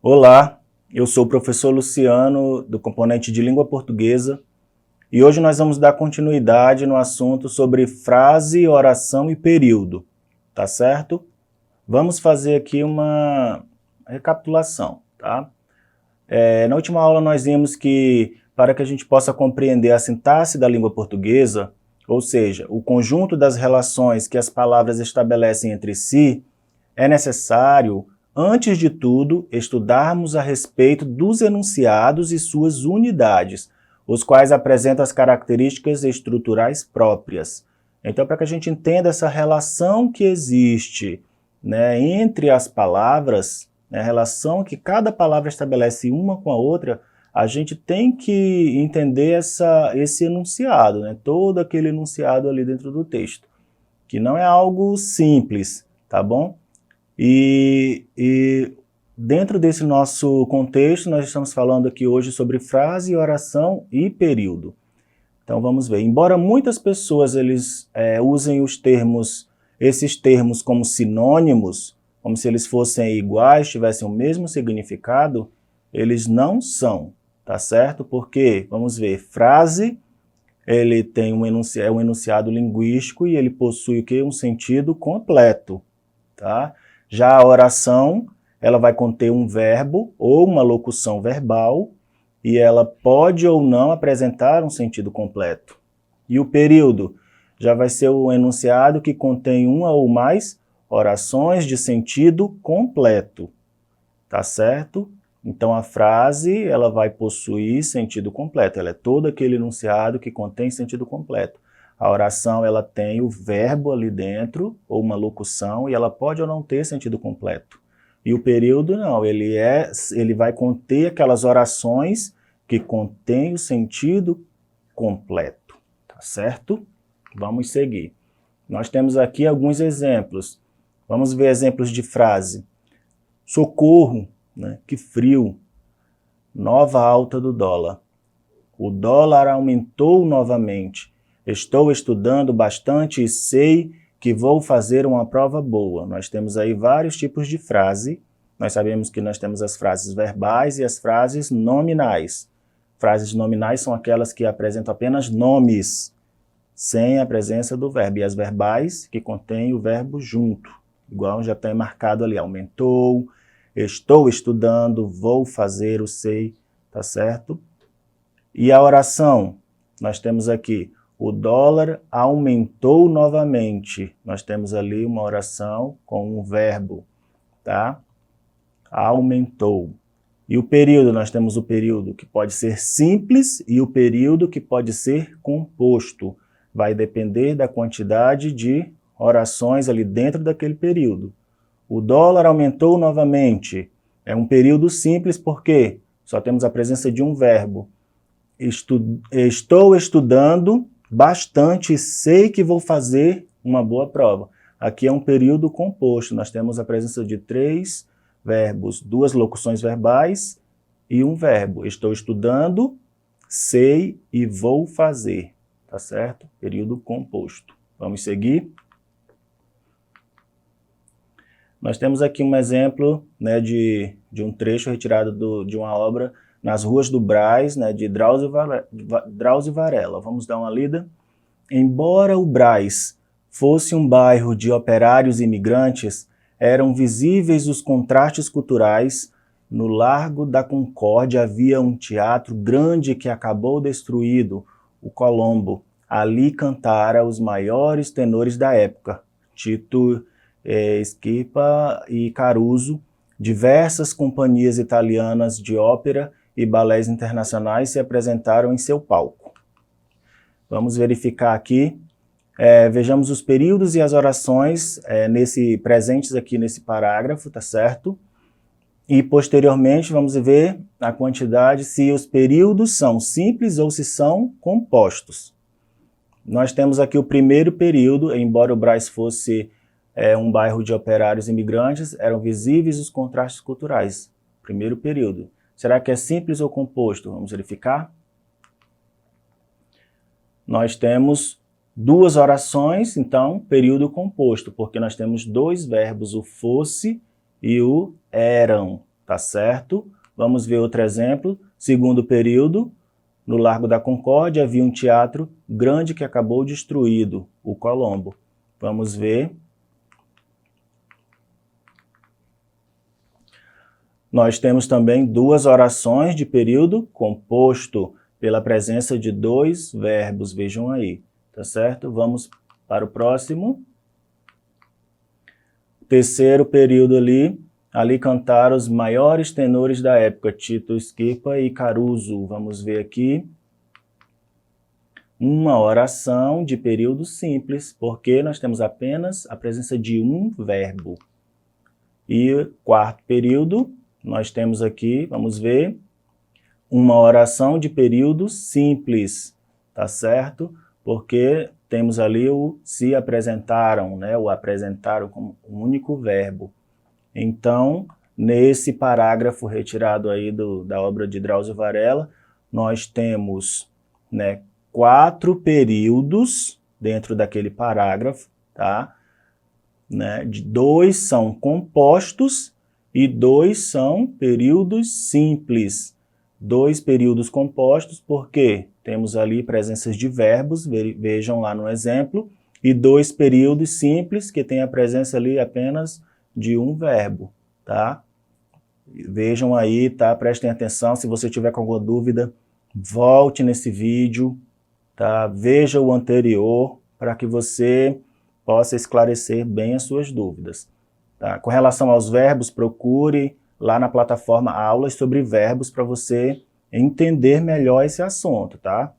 Olá, eu sou o professor Luciano, do componente de língua portuguesa, e hoje nós vamos dar continuidade no assunto sobre frase, oração e período, tá certo? Vamos fazer aqui uma recapitulação, tá? Na última aula nós vimos que para que a gente possa compreender a sintaxe da língua portuguesa, ou seja, o conjunto das relações que as palavras estabelecem entre si, é necessário, antes de tudo, estudarmos a respeito dos enunciados e suas unidades, os quais apresentam as características estruturais próprias. Então, para que a gente entenda essa relação que existe, né, entre as palavras, né, a relação que cada palavra estabelece uma com a outra, a gente tem que entender esse enunciado, né, todo aquele enunciado ali dentro do texto, que não é algo simples, tá bom? E dentro desse nosso contexto, nós estamos falando aqui hoje sobre frase, oração e período. Então vamos ver. Embora muitas pessoas usem esses termos como sinônimos, como se eles fossem iguais, tivessem o mesmo significado, eles não são, tá certo? Porque, vamos ver, frase, ele tem um enunciado linguístico e ele possui o quê? Um sentido completo, tá? Já a oração, ela vai conter um verbo ou uma locução verbal e ela pode ou não apresentar um sentido completo. E o período já vai ser o enunciado que contém uma ou mais orações de sentido completo, tá certo? Então a frase, ela vai possuir sentido completo, ela é todo aquele enunciado que contém sentido completo. A oração, ela tem o verbo ali dentro, ou uma locução, e ela pode ou não ter sentido completo. E o período não, ele vai conter aquelas orações que contêm o sentido completo, tá certo? Vamos seguir. Nós temos aqui alguns exemplos. Vamos ver exemplos de frase. Socorro, né? Que frio. Nova alta do dólar. O dólar aumentou novamente. Estou estudando bastante e sei que vou fazer uma prova boa. Nós temos aí vários tipos de frase. Nós sabemos que nós temos as frases verbais e as frases nominais. Frases nominais são aquelas que apresentam apenas nomes, sem a presença do verbo. E as verbais, que contêm o verbo junto. Igual já tem marcado ali, aumentou, estou estudando, vou fazer o sei, tá certo? E a oração, nós temos aqui, o dólar aumentou novamente. Nós temos ali uma oração com um verbo, tá? Aumentou. E o período, nós temos o período que pode ser simples e o período que pode ser composto. Vai depender da quantidade de orações ali dentro daquele período. O dólar aumentou novamente. É um período simples porque só temos a presença de um verbo. Estou estudando bastante e sei que vou fazer uma boa prova. Aqui é um período composto. Nós temos a presença de 3 verbos, 2 locuções verbais e um verbo. Estou estudando, sei e vou fazer. Tá certo? Período composto. Vamos seguir? Nós temos aqui um exemplo, né, de um trecho retirado de uma obra Nas Ruas do Brás, né, de Drauzio Varela. Vamos dar uma lida? Embora o Brás fosse um bairro de operários e imigrantes, eram visíveis os contrastes culturais. No Largo da Concórdia havia um teatro grande que acabou destruído, o Colombo. Ali cantara os maiores tenores da época, Tito Schipa e Caruso. Diversas companhias italianas de ópera e balés internacionais se apresentaram em seu palco. Vamos verificar aqui, vejamos os períodos e as orações presentes aqui nesse parágrafo, tá certo? E posteriormente vamos ver a quantidade, se os períodos são simples ou se são compostos. Nós temos aqui o primeiro período, embora o Brás fosse um bairro de operários imigrantes, eram visíveis os contrastes culturais. Primeiro período. Será que é simples ou composto? Vamos verificar. Nós temos 2 orações, então, período composto, porque nós temos 2 verbos, o fosse e o eram, tá certo? Vamos ver outro exemplo. Segundo período, no Largo da Concórdia havia um teatro grande que acabou destruído, o Colombo. Vamos ver. Nós temos também duas orações de período composto pela presença de dois verbos, vejam aí, tá certo? Vamos para o próximo. Terceiro período ali cantaram os maiores tenores da época, Tito Schipa e Caruso. Vamos ver aqui. Uma oração de período simples, porque nós temos apenas a presença de um verbo. E quarto período, nós temos aqui, vamos ver, uma oração de período simples, tá certo? Porque temos ali o se apresentaram, né? O apresentaram como um único verbo. Então, nesse parágrafo retirado aí da obra de Drauzio Varela, nós temos, né, 4 períodos dentro daquele parágrafo, tá? Né? 2 são compostos e 2 são períodos simples. 2 períodos compostos, porque temos ali presenças de verbos, vejam lá no exemplo, e 2 períodos simples, que tem a presença ali apenas de um verbo, tá? Vejam aí, tá? Prestem atenção, se você tiver com alguma dúvida, volte nesse vídeo, tá? Veja o anterior, para que você possa esclarecer bem as suas dúvidas. Tá? Com relação aos verbos, procure lá na plataforma aulas sobre verbos para você entender melhor esse assunto, tá?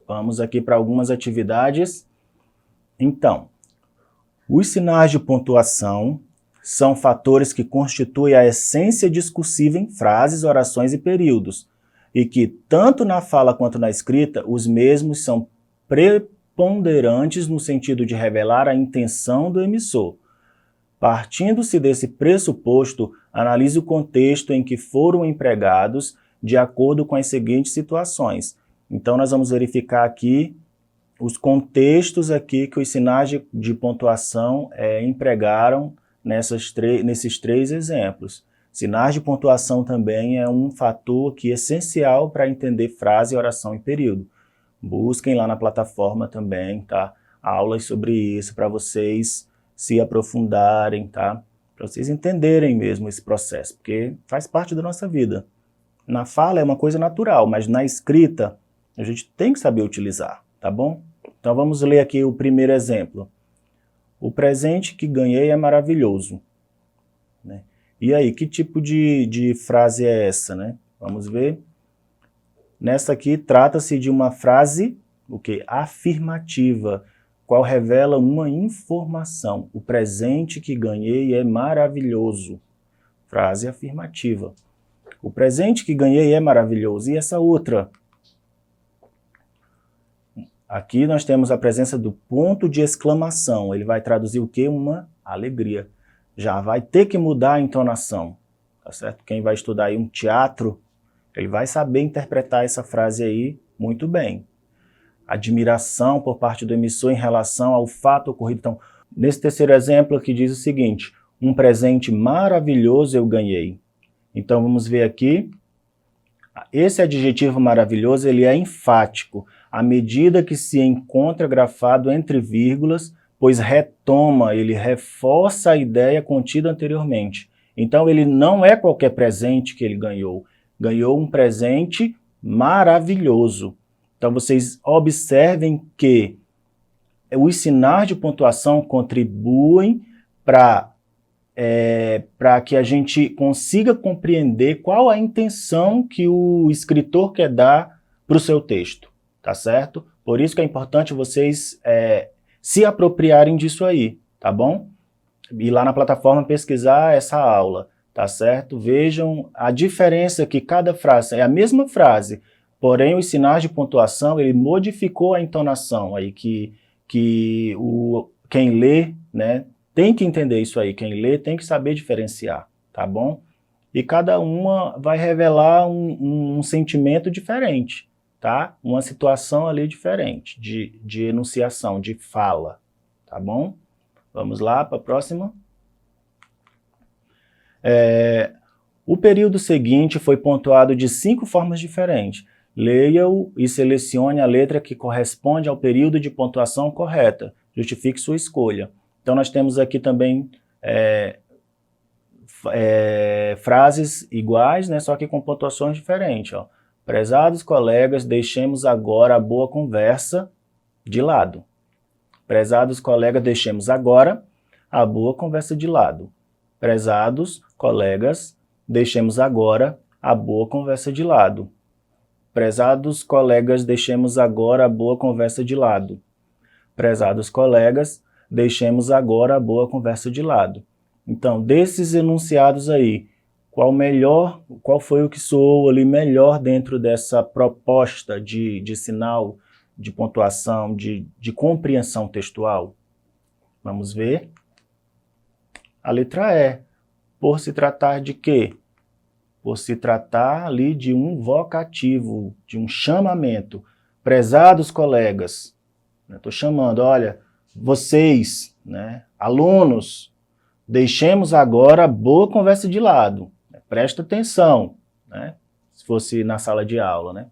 Vamos aqui para algumas atividades. Então, os sinais de pontuação são fatores que constituem a essência discursiva em frases, orações e períodos, e que, tanto na fala quanto na escrita, os mesmos são preponderantes no sentido de revelar a intenção do emissor. Partindo-se desse pressuposto, analise o contexto em que foram empregados de acordo com as seguintes situações. Então, nós vamos verificar aqui os contextos aqui que os sinais de pontuação empregaram nesses 3 exemplos. Sinais de pontuação também é um fator que é essencial para entender frase, oração e período. Busquem lá na plataforma também, tá? Aulas sobre isso para vocês se aprofundarem, tá? Para vocês entenderem mesmo esse processo, porque faz parte da nossa vida. Na fala é uma coisa natural, mas na escrita a gente tem que saber utilizar, tá bom? Então vamos ler aqui o primeiro exemplo. O presente que ganhei é maravilhoso. Né? E aí, que tipo de frase é essa, né? Vamos ver. Nessa aqui trata-se de uma frase, o quê? Afirmativa, qual revela uma informação. O presente que ganhei é maravilhoso. Frase afirmativa. O presente que ganhei é maravilhoso. E essa outra? Aqui nós temos a presença do ponto de exclamação. Ele vai traduzir o quê? Uma alegria. Já vai ter que mudar a entonação. Tá certo? Quem vai estudar aí um teatro, ele vai saber interpretar essa frase aí muito bem. Admiração por parte do emissor em relação ao fato ocorrido. Então, nesse terceiro exemplo aqui diz o seguinte, um presente maravilhoso eu ganhei. Então, vamos ver aqui. Esse adjetivo maravilhoso, ele é enfático, à medida que se encontra grafado entre vírgulas, pois retoma, ele reforça a ideia contida anteriormente. Então, ele não é qualquer presente que ele ganhou. Ganhou um presente maravilhoso. Então, vocês observem que os sinais de pontuação contribuem para que a gente consiga compreender qual a intenção que o escritor quer dar para o seu texto, tá certo? Por isso que é importante vocês se apropriarem disso aí, tá bom? Ir lá na plataforma pesquisar essa aula, tá certo? Vejam a diferença que cada frase, é a mesma frase, porém os sinais de pontuação, ele modificou a entonação aí, quem lê, né, tem que entender isso aí, quem lê tem que saber diferenciar, tá bom? E cada uma vai revelar um sentimento diferente, tá? Uma situação ali diferente, de enunciação, de fala, tá bom? Vamos lá para a próxima. O período seguinte foi pontuado de 5 formas diferentes. Leia-o e selecione a letra que corresponde ao período de pontuação correta. Justifique sua escolha. Então, nós temos aqui também frases iguais, né, só que com pontuações diferentes. Ó. Prezados colegas, deixemos agora a boa conversa de lado. Prezados colegas, deixemos agora a boa conversa de lado. Prezados colegas, deixemos agora a boa conversa de lado. Prezados colegas, deixemos agora a boa conversa de lado. Prezados colegas, deixemos agora a boa conversa de lado. Então, desses enunciados aí, qual foi o que soou ali melhor dentro dessa proposta de sinal, de pontuação, de compreensão textual? Vamos ver. A letra E. Por se tratar de quê? Por se tratar ali de um vocativo, de um chamamento. Prezados colegas, estou chamando, olha, vocês, né, alunos, deixemos agora a boa conversa de lado. Presta atenção, né, se fosse na sala de aula, né?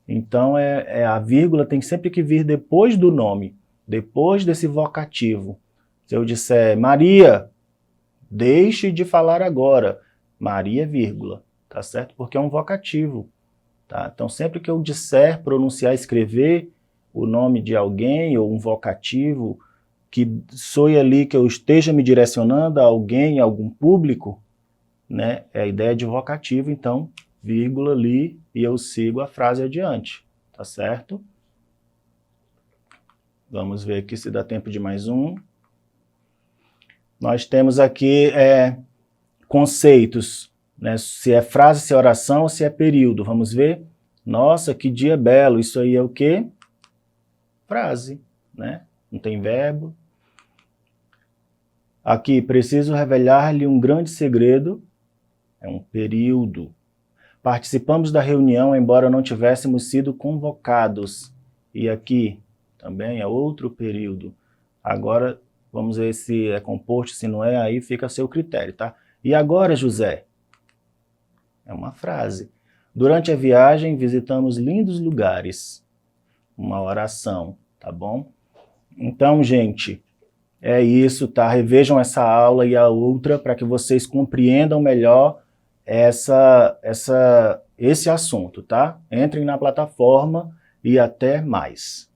Então, a vírgula tem sempre que vir depois do nome, depois desse vocativo. Se eu disser, Maria, deixe de falar agora. Maria, vírgula, tá certo? Porque é um vocativo, tá? Então, sempre que eu disser, pronunciar, escrever o nome de alguém ou um vocativo que soe ali, que eu esteja me direcionando a alguém, a algum público, né? É a ideia de vocativo, então, vírgula ali, e eu sigo a frase adiante, tá certo? Vamos ver aqui se dá tempo de mais um. Nós temos aqui conceitos, né? Se é frase, se é oração ou se é período. Vamos ver? Nossa, que dia belo. Isso aí é o quê? Frase, né? Não tem verbo. Aqui, preciso revelar-lhe um grande segredo. É um período. Participamos da reunião, embora não tivéssemos sido convocados. E aqui também é outro período. Agora, vamos ver se é composto, se não é, aí fica a seu critério, tá? E agora, José? É uma frase. Durante a viagem, visitamos lindos lugares. Uma oração, tá bom? Então, gente, é isso, tá? Revejam essa aula e a outra para que vocês compreendam melhor esse assunto, tá? Entrem na plataforma e até mais.